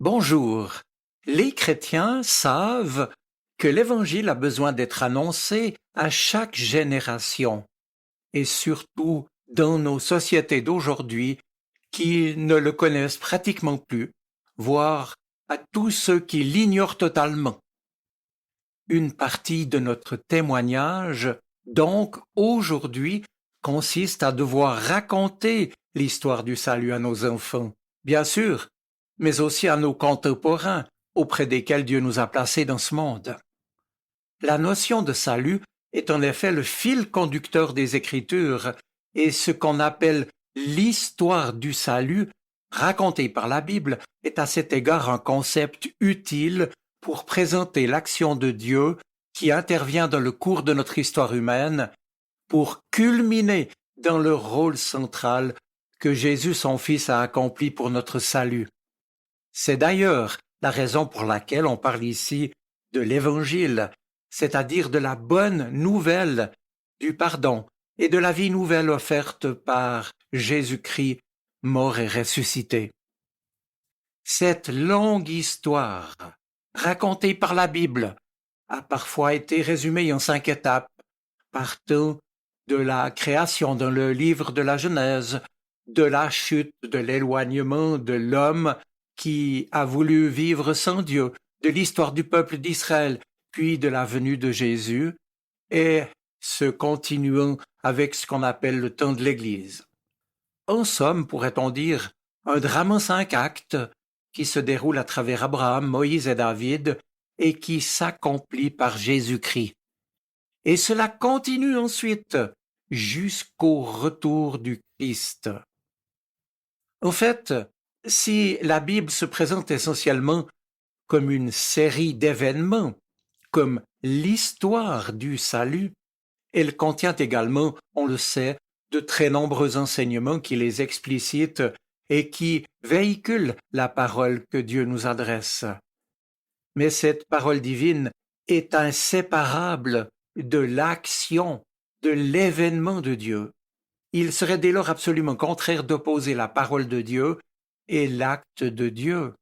Bonjour. Les chrétiens savent que l'Évangile a besoin d'être annoncé à chaque génération, et surtout dans nos sociétés d'aujourd'hui qui ne le connaissent pratiquement plus, voire à tous ceux qui l'ignorent totalement. Une partie de notre témoignage, donc aujourd'hui, consiste à devoir raconter l'histoire du salut à nos enfants, bien sûr, mais aussi à nos contemporains auprès desquels Dieu nous a placés dans ce monde. La notion de salut est en effet le fil conducteur des Écritures et ce qu'on appelle l'histoire du salut racontée par la Bible est à cet égard un concept utile pour présenter l'action de Dieu qui intervient dans le cours de notre histoire humaine pour culminer dans le rôle central que Jésus son Fils a accompli pour notre salut. C'est d'ailleurs la raison pour laquelle on parle ici de l'Évangile, c'est-à-dire de la bonne nouvelle du pardon et de la vie nouvelle offerte par Jésus-Christ, mort et ressuscité. Cette longue histoire, racontée par la Bible, a parfois été résumée en 5 étapes, partant de la création dans le livre de la Genèse, de la chute, de l'éloignement de l'homme qui a voulu vivre sans Dieu, de l'histoire du peuple d'Israël, puis de la venue de Jésus, et se continuant avec ce qu'on appelle le temps de l'Église. En somme, pourrait-on dire, un drame en 5 actes qui se déroule à travers Abraham, Moïse et David et qui s'accomplit par Jésus-Christ. Et cela continue ensuite jusqu'au retour du Christ. En fait, si la Bible se présente essentiellement comme une série d'événements, comme l'histoire du salut, elle contient également, on le sait, de très nombreux enseignements qui les explicitent et qui véhiculent la parole que Dieu nous adresse. Mais cette parole divine est inséparable de l'action, de l'événement de Dieu. Il serait dès lors absolument contraire d'opposer la parole de Dieu et l'acte de Dieu.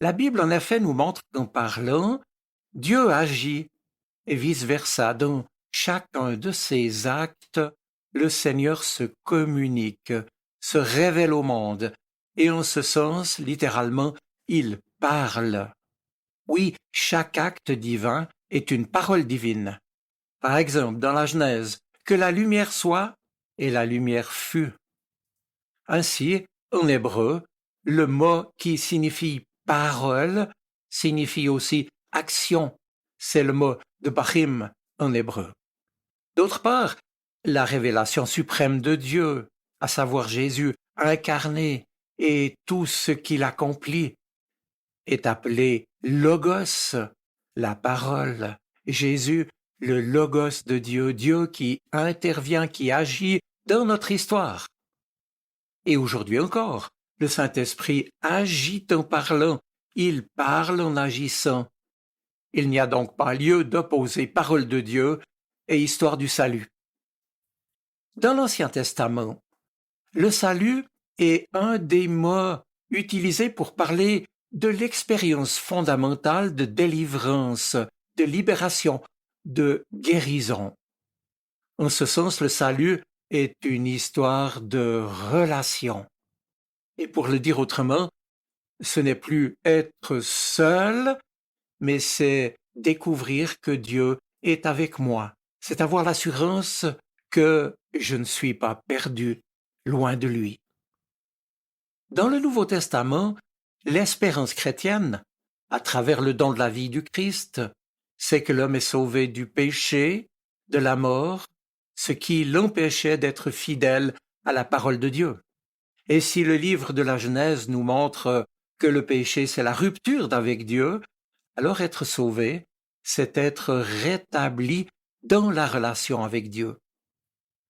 La Bible, en effet, nous montre qu'en parlant, Dieu agit, et vice-versa. Dans chacun de ses actes, le Seigneur se communique, se révèle au monde, et en ce sens, littéralement, il parle. Oui, chaque acte divin est une parole divine. Par exemple, dans la Genèse, que la lumière soit, et la lumière fut. Ainsi, en hébreu, le mot qui signifie parole signifie aussi action. C'est le mot de bachim en hébreu. D'autre part, la révélation suprême de Dieu, à savoir Jésus incarné et tout ce qu'il accomplit, est appelé logos, la parole. Jésus, le logos de Dieu, Dieu qui intervient, qui agit dans notre histoire. Et aujourd'hui encore, le Saint-Esprit agit en parlant, il parle en agissant. Il n'y a donc pas lieu d'opposer parole de Dieu et histoire du salut. Dans l'Ancien Testament, le salut est un des mots utilisés pour parler de l'expérience fondamentale de délivrance, de libération, de guérison. En ce sens, le salut est une histoire de relation. Et pour le dire autrement, ce n'est plus être seul, mais c'est découvrir que Dieu est avec moi. C'est avoir l'assurance que je ne suis pas perdu, loin de lui. Dans le Nouveau Testament, l'espérance chrétienne, à travers le don de la vie du Christ, c'est que l'homme est sauvé du péché, de la mort, ce qui l'empêchait d'être fidèle à la parole de Dieu. Et si le livre de la Genèse nous montre que le péché, c'est la rupture d'avec Dieu, alors être sauvé, c'est être rétabli dans la relation avec Dieu.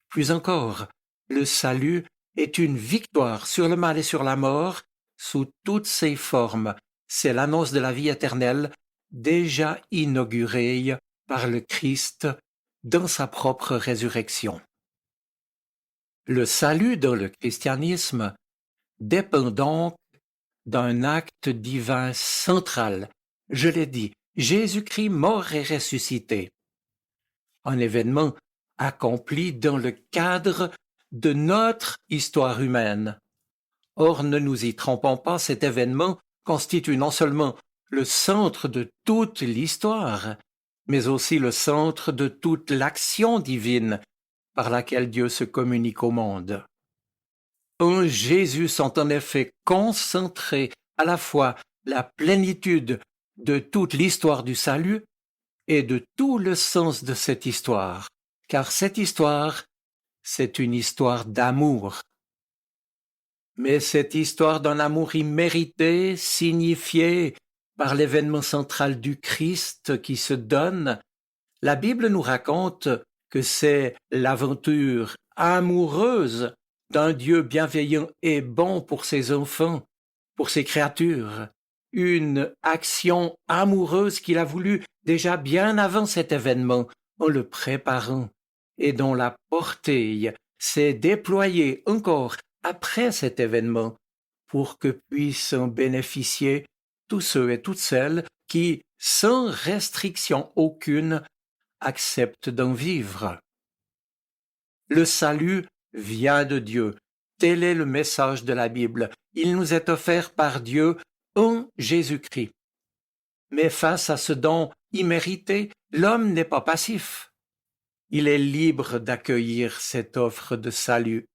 Plus encore, le salut est une victoire sur le mal et sur la mort sous toutes ses formes. C'est l'annonce de la vie éternelle déjà inaugurée par le Christ dans sa propre résurrection. Le salut dans le christianisme dépend donc d'un acte divin central. Je l'ai dit, Jésus-Christ mort et ressuscité. Un événement accompli dans le cadre de notre histoire humaine. Or, ne nous y trompons pas, cet événement constitue non seulement le centre de toute l'histoire, mais aussi le centre de toute l'action divine par laquelle Dieu se communique au monde. En Jésus sont en effet concentrés à la fois la plénitude de toute l'histoire du salut et de tout le sens de cette histoire, car cette histoire, c'est une histoire d'amour. Mais cette histoire d'un amour immérité, signifiée par l'événement central du Christ qui se donne, la Bible nous raconte que c'est l'aventure amoureuse d'un Dieu bienveillant et bon pour ses enfants, pour ses créatures, une action amoureuse qu'il a voulu déjà bien avant cet événement, en le préparant, et dont la portée s'est déployée encore après cet événement, pour que puissent en bénéficier tous ceux et toutes celles qui, sans restriction aucune, acceptent d'en vivre. Le salut vient de Dieu. Tel est le message de la Bible. Il nous est offert par Dieu en Jésus-Christ. Mais face à ce don immérité, l'homme n'est pas passif. Il est libre d'accueillir cette offre de salut.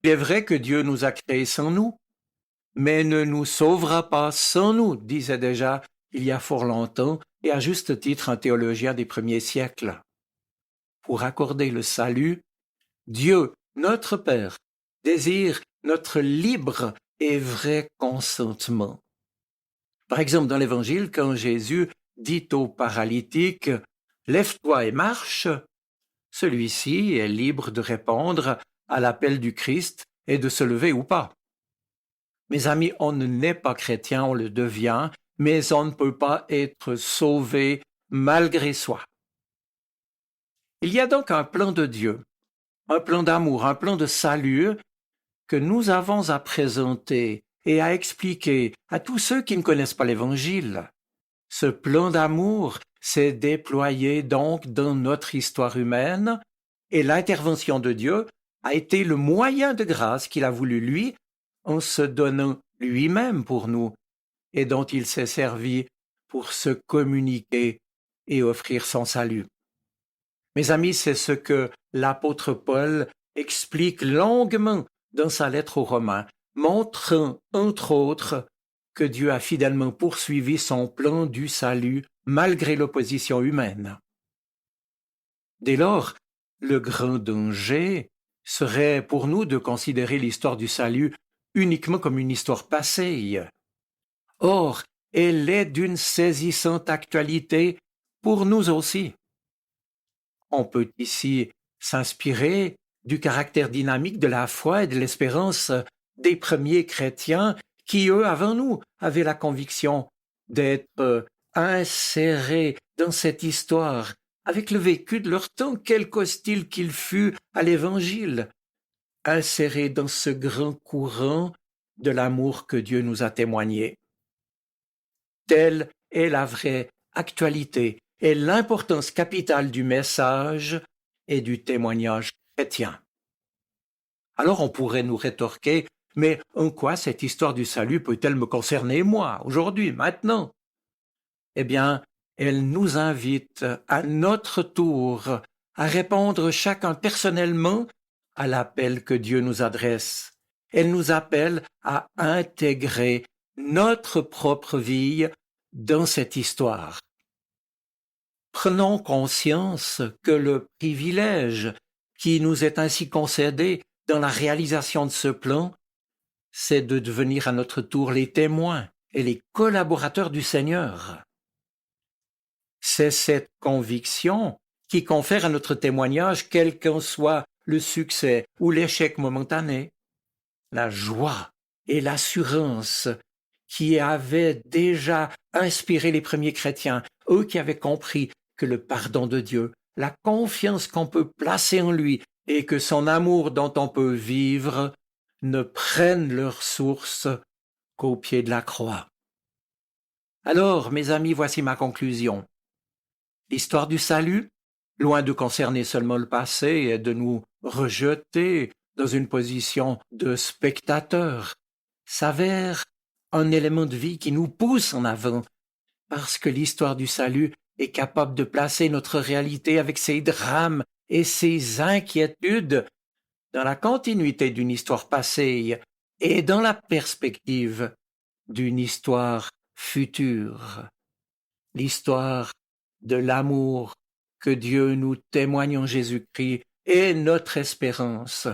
Il est vrai que Dieu nous a créés sans nous, mais ne nous sauvera pas sans nous, disait déjà il y a fort longtemps, et à juste titre un théologien des premiers siècles. Pour accorder le salut, Dieu, notre Père, désire notre libre et vrai consentement. Par exemple, dans l'Évangile, quand Jésus dit au paralytique « Lève-toi et marche », celui-ci est libre de répondre à l'appel du Christ et de se lever ou pas. Mes amis, on ne naît pas chrétien, on le devient, mais on ne peut pas être sauvé malgré soi. Il y a donc un plan de Dieu, un plan d'amour, un plan de salut que nous avons à présenter et à expliquer à tous ceux qui ne connaissent pas l'Évangile. Ce plan d'amour s'est déployé donc dans notre histoire humaine et l'intervention de Dieu a été le moyen de grâce qu'il a voulu, lui, en se donnant lui-même pour nous et dont il s'est servi pour se communiquer et offrir son salut. Mes amis, c'est ce que l'apôtre Paul explique longuement dans sa lettre aux Romains, montrant, entre autres, que Dieu a fidèlement poursuivi son plan du salut malgré l'opposition humaine. Dès lors, le grand danger serait pour nous de considérer l'histoire du salut uniquement comme une histoire passée. Or, elle est d'une saisissante actualité pour nous aussi. On peut ici s'inspirer du caractère dynamique de la foi et de l'espérance des premiers chrétiens qui, eux, avant nous, avaient la conviction d'être insérés dans cette histoire avec le vécu de leur temps, quelque hostile qu'il fût à l'Évangile, insérés dans ce grand courant de l'amour que Dieu nous a témoigné. Telle est la vraie actualité et l'importance capitale du message et du témoignage chrétien. Alors on pourrait nous rétorquer, mais en quoi cette histoire du salut peut-elle me concerner moi, aujourd'hui, maintenant? Eh bien, elle nous invite à notre tour à répondre chacun personnellement à l'appel que Dieu nous adresse. Elle nous appelle à intégrer notre propre vie dans cette histoire. Prenons conscience que le privilège qui nous est ainsi concédé dans la réalisation de ce plan, c'est de devenir à notre tour les témoins et les collaborateurs du Seigneur. C'est cette conviction qui confère à notre témoignage, quel qu'en soit le succès ou l'échec momentané, la joie et l'assurance qui avaient déjà inspiré les premiers chrétiens, eux qui avaient compris que le pardon de Dieu, la confiance qu'on peut placer en lui et que son amour dont on peut vivre ne prennent leur source qu'au pied de la croix. Alors, mes amis, voici ma conclusion. L'histoire du salut, loin de concerner seulement le passé et de nous rejeter dans une position de spectateur, s'avère un élément de vie qui nous pousse en avant, parce que l'histoire du salut est capable de placer notre réalité avec ses drames et ses inquiétudes dans la continuité d'une histoire passée et dans la perspective d'une histoire future, l'histoire de l'amour que Dieu nous témoigne en Jésus-Christ est notre espérance,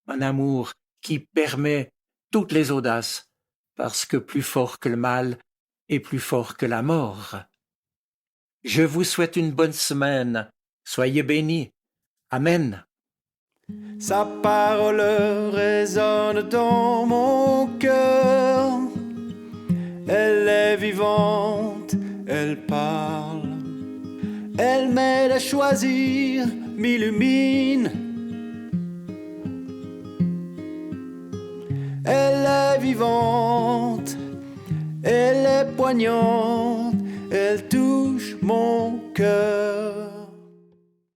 un amour qui permet toutes les audaces, parce que plus fort que le mal et plus fort que la mort. Je vous souhaite une bonne semaine. Soyez bénis. Amen. Sa parole résonne dans mon cœur. Elle est vivante, elle parle. Elle m'aide à choisir, m'illumine. Elle est vivante, elle est poignante, elle touche mon cœur.